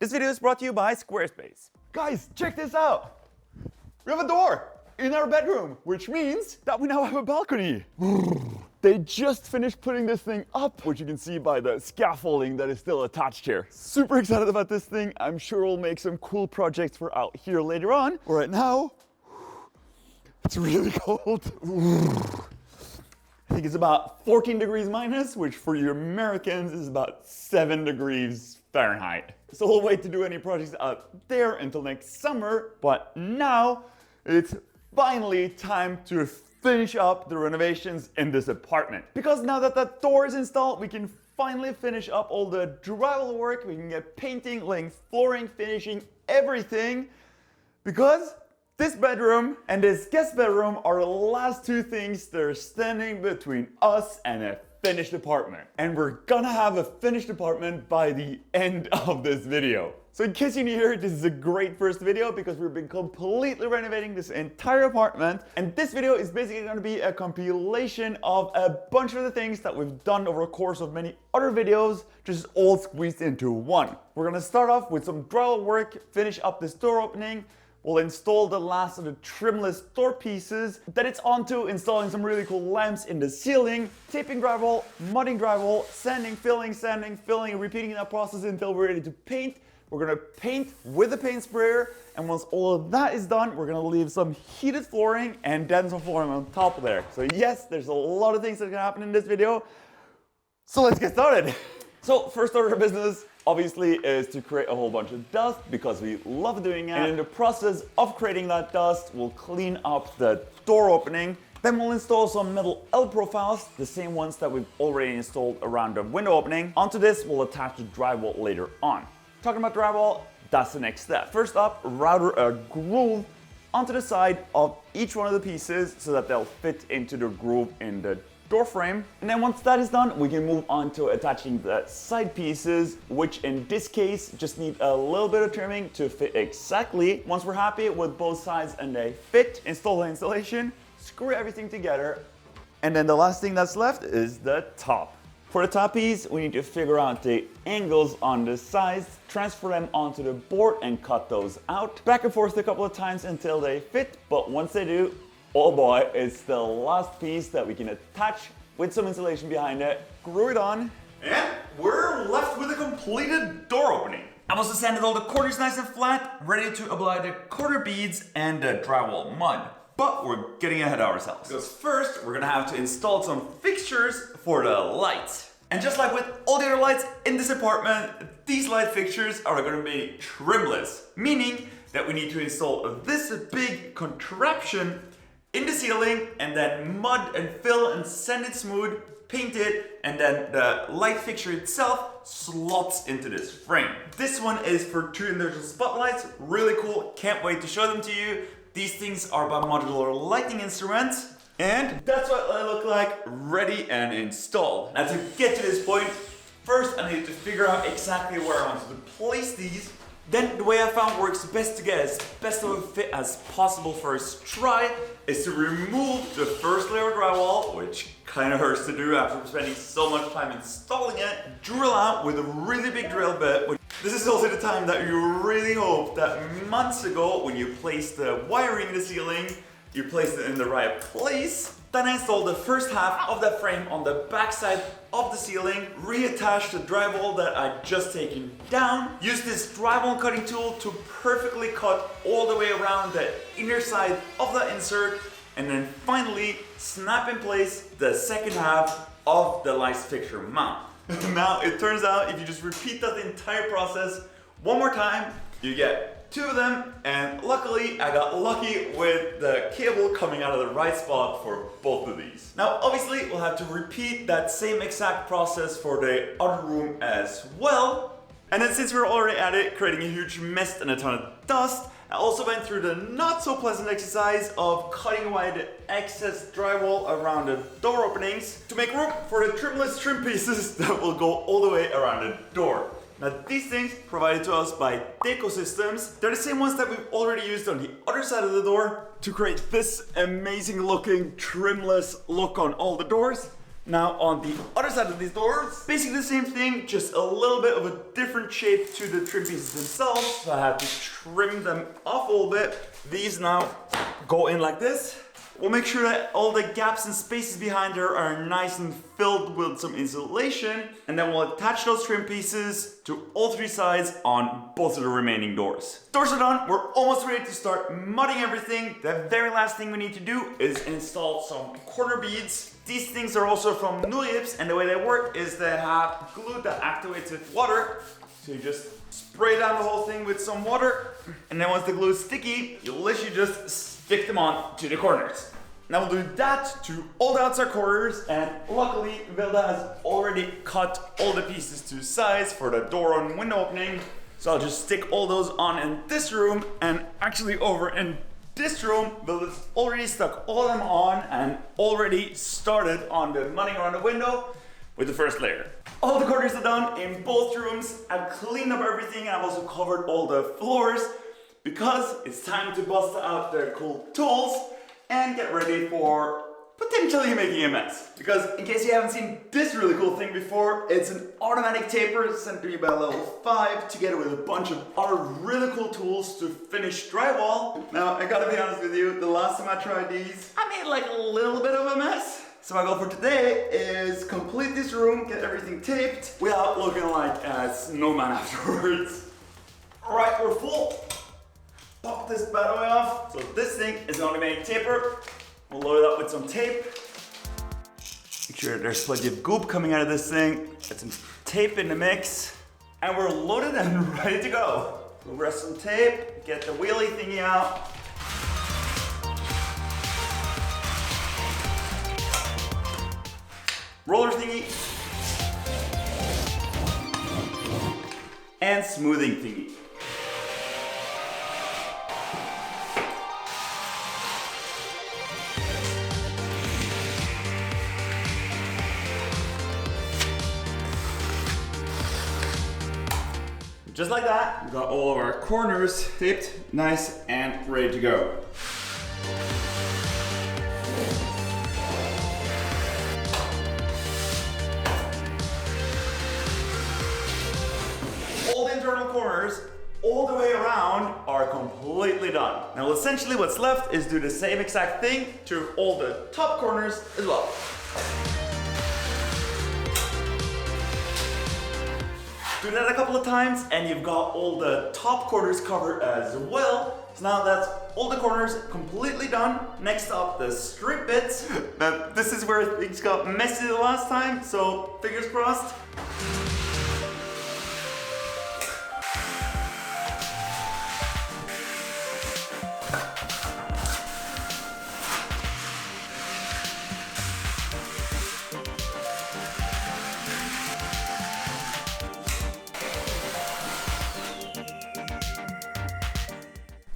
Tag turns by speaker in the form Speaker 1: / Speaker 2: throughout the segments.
Speaker 1: This video is brought to you by Squarespace.
Speaker 2: Guys, check this out! We have a door in our bedroom, which means that we now have a balcony. They just finished putting this thing up, which you can see by the scaffolding that is still attached here. Super excited about this thing. I'm sure we'll make some cool projects for out here later on. Right now, it's really cold. I think it's about 14 degrees minus, which for you Americans is about 7 degrees Fahrenheit. So we'll wait to do any projects out there until next summer, but now it's finally time to finish up the renovations in this apartment. Because now that that door is installed, we can finally finish up all the drywall work, we can get painting, laying flooring, finishing everything. Because this bedroom and this guest bedroom are the last two things that are standing between us and a finished apartment. And we're gonna have a finished apartment by the end of this video. So in case you're new here, this is a great first video because we've been completely renovating this entire apartment. And this video is basically gonna be a compilation of a bunch of the things that we've done over the course of many other videos, just all squeezed into one. We're gonna start off with some drywall work, finish up this door opening. We'll install the last of the trimless door pieces. Then it's on to installing some really cool lamps in the ceiling, taping drywall, mudding drywall, sanding, filling, and repeating that process until we're ready to paint. We're gonna paint with the paint sprayer, and once all of that is done, we're gonna leave some heated flooring and then some flooring on top of there. So yes, there's a lot of things that can happen in this video. So let's get started. So first order of business, obviously, is to create a whole bunch of dust because we love doing it. And in the process of creating that dust, we'll clean up the door opening. Then we'll install some metal L profiles, the same ones that we've already installed around the window opening. Onto this, we'll attach the drywall later on. Talking about drywall, that's the next step. First up, router a groove onto the side of each one of the pieces so that they'll fit into the groove in the door frame. And then once that is done, we can move on to attaching the side pieces, which in this case just need a little bit of trimming to fit exactly. Once we're happy with both sides and they fit, install the installation, screw everything together, and then the last thing that's left is the top. For the top piece, we need to figure out the angles on the sides, transfer them onto the board and cut those out. Back and forth a couple of times until they fit, but once they do, oh boy, it's the last piece that we can attach with some insulation behind it, glue it on, and we're left with a completed door opening. I've also sanded all the corners nice and flat, ready to apply the corner beads and the drywall mud. But we're getting ahead of ourselves. Because first, we're gonna have to install some fixtures for the lights. And just like with all the other lights in this apartment, these light fixtures are gonna be trimless, meaning that we need to install this big contraption in the ceiling and then mud and fill and sand it smooth, paint it, and then the light fixture itself slots into this frame. This one is for 2 individual spotlights, really cool, can't wait to show them to you. These things are by Modular Lighting Instruments, and that's what they look like, ready and installed. Now to get to this point, first I need to figure out exactly where I want to place these. Then the way I found works best to get as best of a fit as possible first try is to remove the first layer of drywall, which kind of hurts to do after spending so much time installing it, drill out with a really big drill bit. This is also the time that you really hope that months ago when you placed the wiring in the ceiling, you placed it in the right place. Then I installed the first half of that frame on the back side of the ceiling, reattached the drywall that I'd just taken down, used this drywall cutting tool to perfectly cut all the way around the inner side of the insert, and then finally snap in place the second half of the light fixture mount. Now it turns out if you just repeat that entire process one more time, you get 2 of them, and luckily I got lucky with the cable coming out of the right spot for both of these. Now obviously we'll have to repeat that same exact process for the other room as well. And then since we're already at it, creating a huge mess and a ton of dust, I also went through the not so pleasant exercise of cutting away the excess drywall around the door openings to make room for the trimless trim pieces that will go all the way around the door. Now these things provided to us by Deco Systems, they're the same ones that we've already used on the other side of the door to create this amazing looking trimless look on all the doors. Now on the other side of these doors, basically the same thing, just a little bit of a different shape to the trim pieces themselves. So I have to trim them off a little bit. These now go in like this. We'll make sure that all the gaps and spaces behind her are nice and filled with some insulation. And then we'll attach those trim pieces to all three sides on both of the remaining doors. Doors are done. We're almost ready to start mudding everything. The very last thing we need to do is install some corner beads. These things are also from Nullips, and the way they work is they have glue that activates with water. So you just spray down the whole thing with some water, and then once the glue is sticky, you literally just stick them on to the corners. Now we'll do that to all the outside corners, and luckily Vilda has already cut all the pieces to size for the door and window opening. So I'll just stick all those on in this room, and actually over in this room, Vilda's already stuck all of them on and already started on the mudding around the window with the first layer. All the corners are done in both rooms. I've cleaned up everything and I've also covered all the floors because it's time to bust out the cool tools and get ready for potentially making a mess. Because in case you haven't seen this really cool thing before, it's an automatic taper sent to you by level 5 together with a bunch of other really cool tools to finish drywall. Now I gotta be honest with you, the last time I tried these, I made like a little bit of a mess. So my goal for today is complete this room, get everything taped without looking like a snowman afterwards. Alright, we're full. Pop this bad boy off. So this thing is an automatic taper. We'll load it up with some tape. Make sure there's plenty of goop coming out of this thing. Get some tape in the mix. And we're loaded and ready to go. We'll rest some tape, get the wheelie thingy out. Roller thingy. And smoothing thingy. Just like that, we've got all of our corners taped, nice and ready to go. All the internal corners, all the way around, are completely done. Now essentially what's left is do the same exact thing to all the top corners as well. Do that a couple of times and you've got all the top corners covered as well. So now that's all the corners completely done. Next up, the strip bits. Now this is where things got messy the last time, so fingers crossed.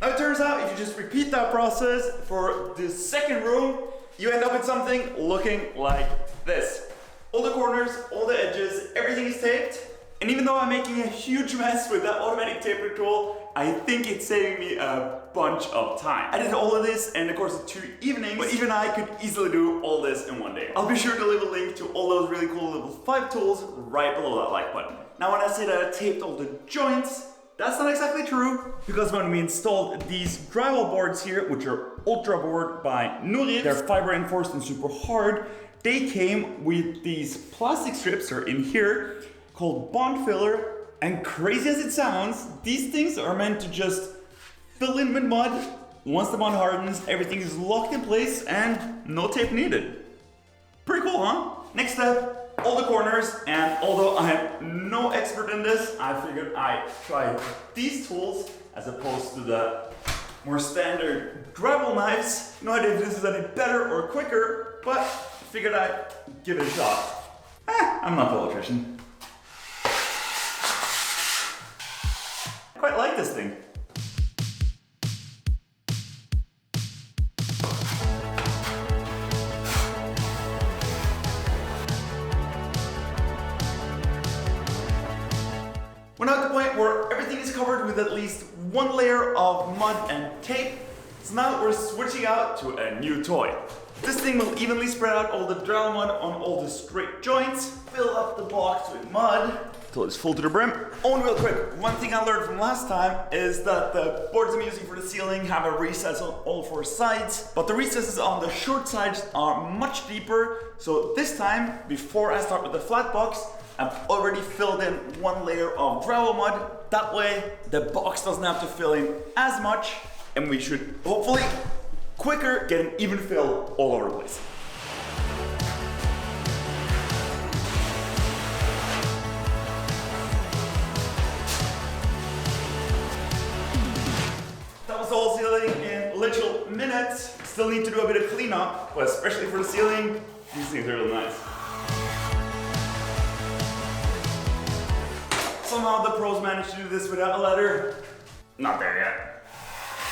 Speaker 2: Now it turns out if you just repeat that process for the second room, you end up with something looking like this. All the corners, all the edges, everything is taped. And even though I'm making a huge mess with that automatic taper tool, I think it's saving me a bunch of time. I did all of this in the course of 2 evenings, but even I could easily do all this in one day. I'll be sure to leave a link to all those really cool level 5 tools right below that like button. Now when I say that I taped all the joints, that's not exactly true, because when we installed these drywall boards here, which are ultra board by Nullips, they're fiber reinforced and super hard, they came with these plastic strips, are in here, called bond filler, and crazy as it sounds, these things are meant to just fill in with mud. Once the bond hardens, everything is locked in place and no tape needed. Pretty cool, huh? Next step, all the corners, and although I am no expert in this, I figured I'd try these tools as opposed to the more standard drywall knives. No idea if this is any better or quicker, but I figured I'd give it a shot. I'm not an electrician. I quite like this thing. We're now at the point where everything is covered with at least one layer of mud and tape. So now we're switching out to a new toy. This thing will evenly spread out all the drywall mud on all the straight joints, fill up the box with mud till it's full to the brim. Oh, and real quick, one thing I learned from last time is that the boards I'm using for the ceiling have a recess on all four sides, but the recesses on the short sides are much deeper. So this time, before I start with the flat box, I've already filled in one layer of drywall mud. That way, the box doesn't have to fill in as much, and we should hopefully quicker get an even fill all over the place. That was the whole ceiling in literal minutes. Still need to do a bit of cleanup, but especially for the ceiling, these things are really nice. Somehow the pros managed to do this without a ladder. Not there yet.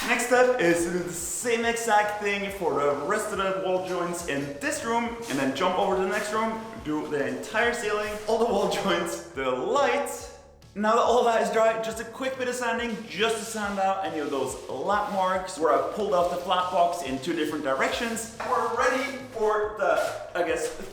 Speaker 2: Next step is to do the same exact thing for the rest of the wall joints in this room, and then jump over to the next room, do the entire ceiling, all the wall joints, the lights. Now that all that is dry, just a quick bit of sanding just to sand out any of those lap marks where I pulled off the flat box in two different directions. We're ready for the,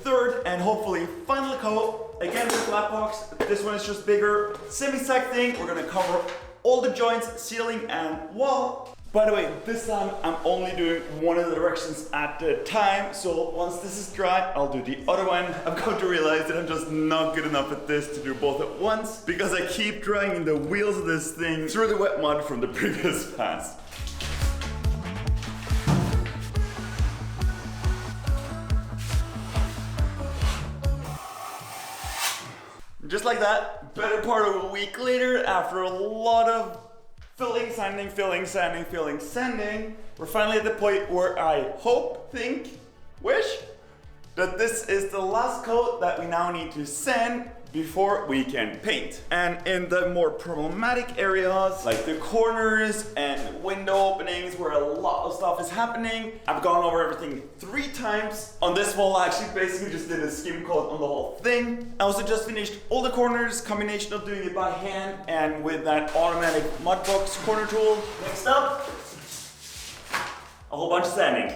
Speaker 2: third and hopefully final coat. Again, the flat box, this one is just bigger. Same exact thing, we're gonna cover all the joints, ceiling and wall. By the way, this time I'm only doing one of the directions at a time, so once this is dry, I'll do the other one. I've come to realize that I'm just not good enough at this to do both at once, because I keep dragging the wheels of this thing through the wet mud from the previous pass. Just like that, better part of a week later, after a lot of filling, sanding, filling, sanding, filling, sanding, we're finally at the point where I hope, think, wish that this is the last coat that we now need to sand before we can paint. And in the more problematic areas, like the corners and window openings where a lot of stuff is happening, I've gone over everything 3 times. On this wall, I actually basically just did a skim coat on the whole thing. I also just finished all the corners, combination of doing it by hand and with that automatic mud box corner tool. Next up, a whole bunch of sanding.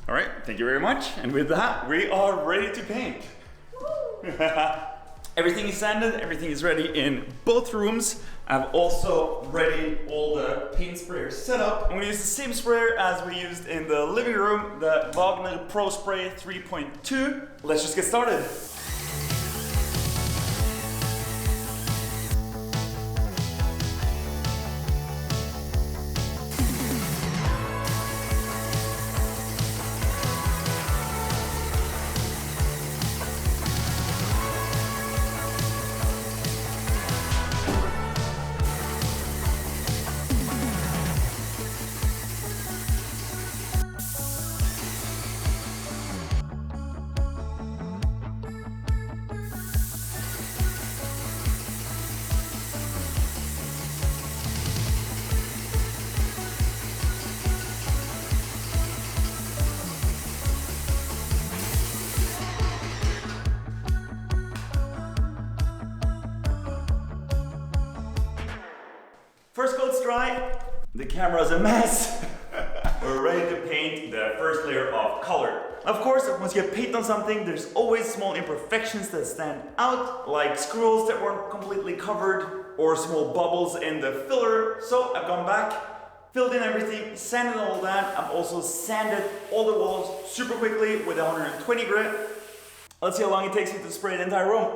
Speaker 2: All right, thank you very much. And with that, we are ready to paint. Everything is sanded, everything is ready in both rooms. I've also ready all the paint sprayers set up. I'm gonna use the same sprayer as we used in the living room, the Wagner Pro Spray 3.2. Let's just get started. First coat's dry, the camera's a mess. We're ready to paint the first layer of color. Of course, once you have paint on something, there's always small imperfections that stand out, like screws that weren't completely covered, or small bubbles in the filler. So I've gone back, filled in everything, sanded all that. I've also sanded all the walls super quickly with 120 grit. Let's see how long it takes me to spray the entire room.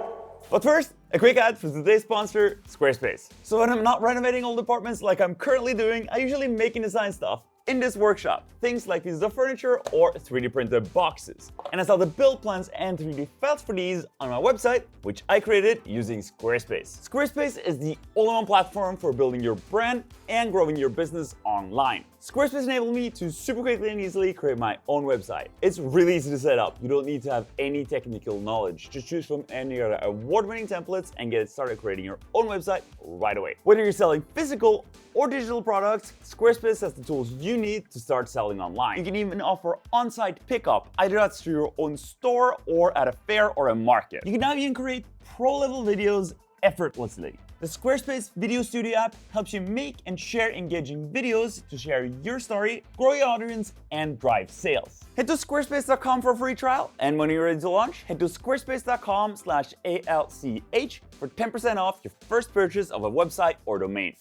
Speaker 1: But first, a quick ad for today's sponsor, Squarespace. So when I'm not renovating old apartments like I'm currently doing, I usually make and design stuff. in this workshop. Things like pieces of furniture or 3D printed boxes. And I saw the build plans and 3D files for these on my website, which I created using Squarespace. Squarespace is the all-in-one platform for building your brand and growing your business online. Squarespace enabled me to super quickly and easily create my own website. It's really easy to set up. You don't need to have any technical knowledge. Just choose from any other award-winning templates and get started creating your own website right away. Whether you're selling physical or digital products, Squarespace has the tools you need to start selling online. You can even offer on-site pickup, either that's through your own store or at a fair or a market. You can now even create pro-level videos effortlessly. The Squarespace Video Studio app helps you make and share engaging videos to share your story, grow your audience, and drive sales. Head to squarespace.com for a free trial, and when you're ready to launch, head to squarespace.com/ALCH for 10% off your first purchase of a website or domain.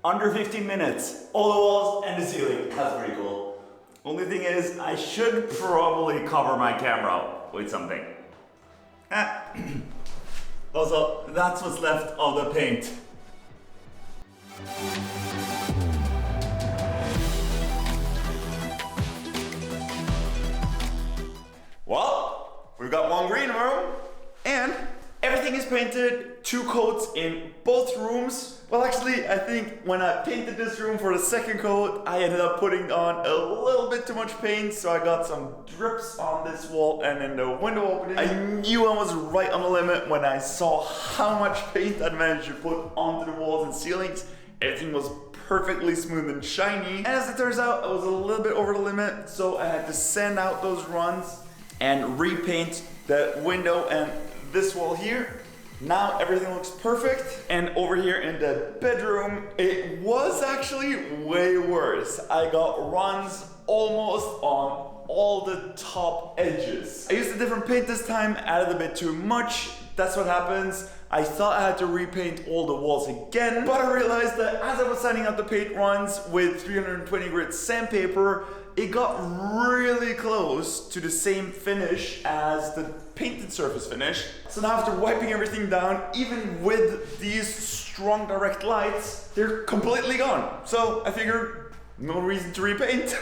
Speaker 2: Under 15 minutes, all the walls and the ceiling. That's pretty cool. Only thing is, I should probably cover my camera with something. Also, that's what's left of the paint. Well, we've got one green room, and everything is painted, 2 coats in both rooms. Well, actually, I think when I painted this room for the second coat, I ended up putting on a little bit too much paint, so I got some drips on this wall and in the window opening. I knew I was right on the limit when I saw how much paint I managed to put onto the walls and ceilings. Everything was perfectly smooth and shiny. And as it turns out, I was a little bit over the limit, so I had to sand out those runs and repaint the window and this wall here. Now everything looks perfect. And over here in the bedroom, it was actually way worse. I got runs almost on all the top edges. I used a different paint this time, added a bit too much. That's what happens. I thought I had to repaint all the walls again, but I realized that as I was sanding out the paint runs with 320 grit sandpaper, it got really close to the same finish as the painted surface finish. So now after wiping everything down, even with these strong direct lights, they're completely gone. So I figured, no reason to repaint.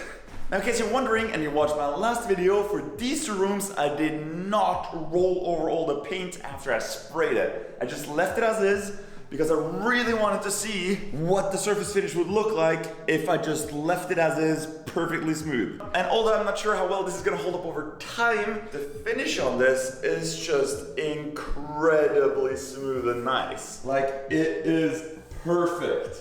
Speaker 2: Now in case you're wondering and you watched my last video, for these 2 rooms I did not roll over all the paint after I sprayed it. I just left it as is, because I really wanted to see what the surface finish would look like if I just left it as is, perfectly smooth. And although I'm not sure how well this is gonna hold up over time, the finish on this is just incredibly smooth and nice. Like, it is perfect.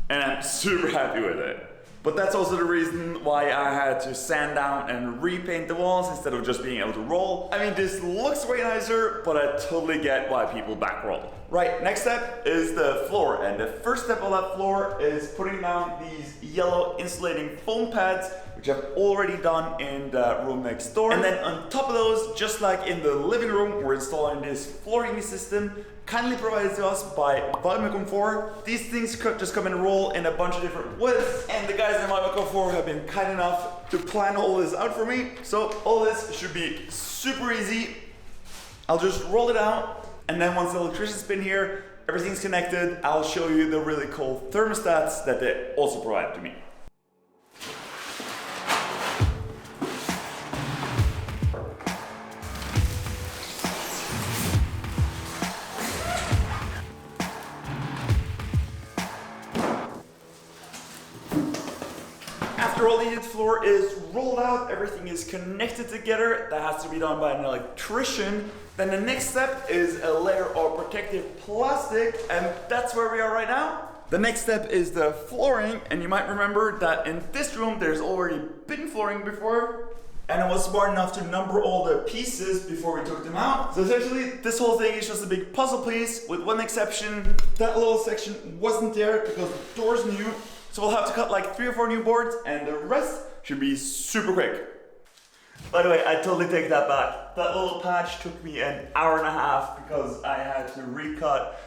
Speaker 2: And I'm super happy with it. But that's also the reason why I had to sand down and repaint the walls instead of just being able to roll. I mean, this looks way nicer, but I totally get why people back roll. Right, next step is the floor. And the first step of that floor is putting down these yellow insulating foam pads, which I've already done in the room next door. And then on top of those, just like in the living room, we're installing this flooring system kindly provided to us by Volume Comfort. These things just come and roll in a bunch of different widths, and the guys in Volume Comfort have been kind enough to plan all this out for me. So all this should be super easy. I'll just roll it out, and then once the electrician's been here, everything's connected, I'll show you the really cool thermostats that they also provide to me. After all the heated floor is rolled out, everything is connected together. That has to be done by an electrician. Then the next step is a layer of protective plastic, and that's where we are right now. The next step is the flooring, and you might remember that in this room there's already been flooring before, and I was smart enough to number all the pieces before we took them out. So essentially this whole thing is just a big puzzle piece, with one exception. That little section wasn't there because the door's new. So we'll have to cut like 3 or 4 new boards, and the rest should be super quick. By the way, I totally take that back. That little patch took me an hour and a half because I had to recut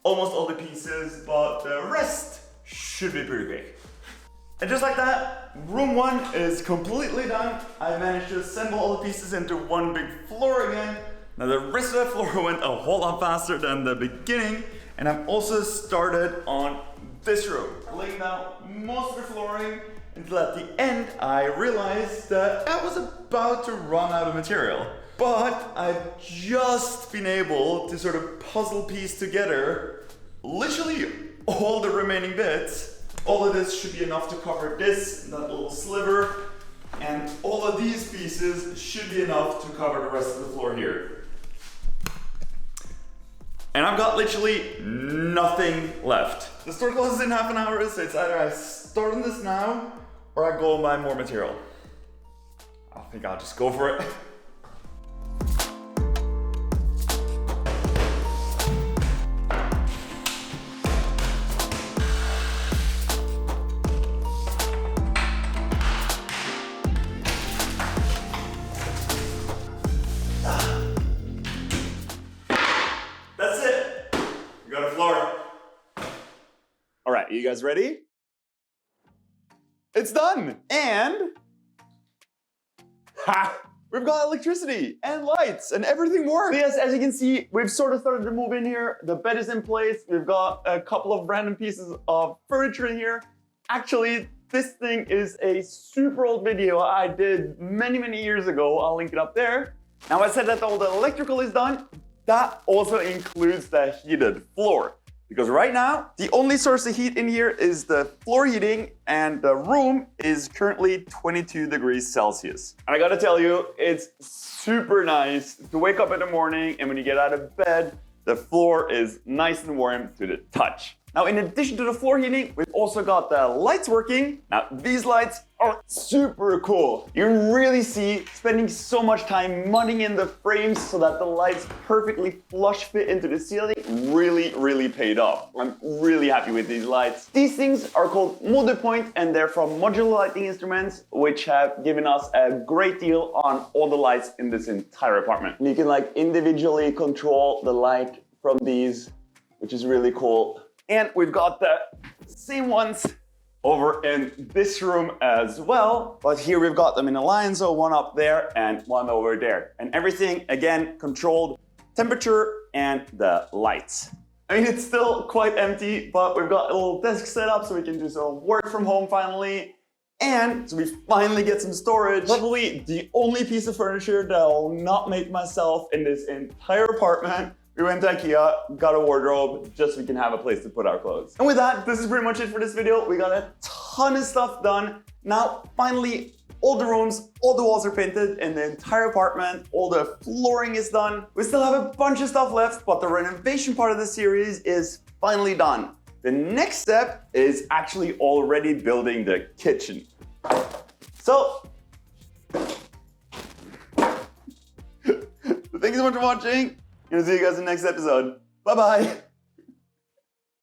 Speaker 2: almost all the pieces, but the rest should be pretty quick. And just like that, room 1 is completely done. I managed to assemble all the pieces into one big floor again. Now the rest of the floor went a whole lot faster than the beginning, and I've also started on this room, laying down most of the flooring until at the end I realized that I was about to run out of material. But I've just been able to sort of puzzle piece together literally all the remaining bits. All of this should be enough to cover this, that little sliver, and all of these pieces should be enough to cover the rest of the floor here. And I've got literally nothing left. The store closes in half an hour, so it's either I start on this now or I go and buy more material. I think I'll just go for it. That's it. We got a floor.
Speaker 1: All right, you guys ready? It's done! And we've got electricity and lights and everything works. Yes, as you can see, we've sort of started to move in here. The bed is in place. We've got a couple of random pieces of furniture in here. Actually, this thing is a super old video I did many, many years ago. I'll link it up there. Now, I said that all the electrical is done. That also includes the heated floor. Because right now, the only source of heat in here is the floor heating, and the room is currently 22 degrees Celsius. And I gotta tell you, it's super nice to wake up in the morning and when you get out of bed, the floor is nice and warm to the touch. Now, in addition to the floor heating, we've also got the lights working. Now, these lights are super cool. You can really see spending so much time mudding in the frames so that the lights perfectly flush fit into the ceiling really paid off. I'm really happy with these lights. These things are called Mode Point, and they're from Modular Lighting Instruments, which have given us a great deal on all the lights in this entire apartment. You can like individually control the light from these, which is really cool. And we've got the same ones over in this room as well. But here we've got them in a line, so one up there and one over there. And everything, again, controlled temperature and the lights. I mean, it's still quite empty, but we've got a little desk set up so we can do some work from home finally. And so we finally get some storage. Probably the only piece of furniture that I'll not make myself in this entire apartment. We went to IKEA, got a wardrobe, just so we can have a place to put our clothes. And with that, this is pretty much it for this video. We got a ton of stuff done. Now, finally, all the rooms, all the walls are painted in the entire apartment. All the flooring is done. We still have a bunch of stuff left, but the renovation part of the series is finally done. The next step is actually already building the kitchen. So, thank you so much for watching. Gonna see you guys in the next episode. Bye-bye.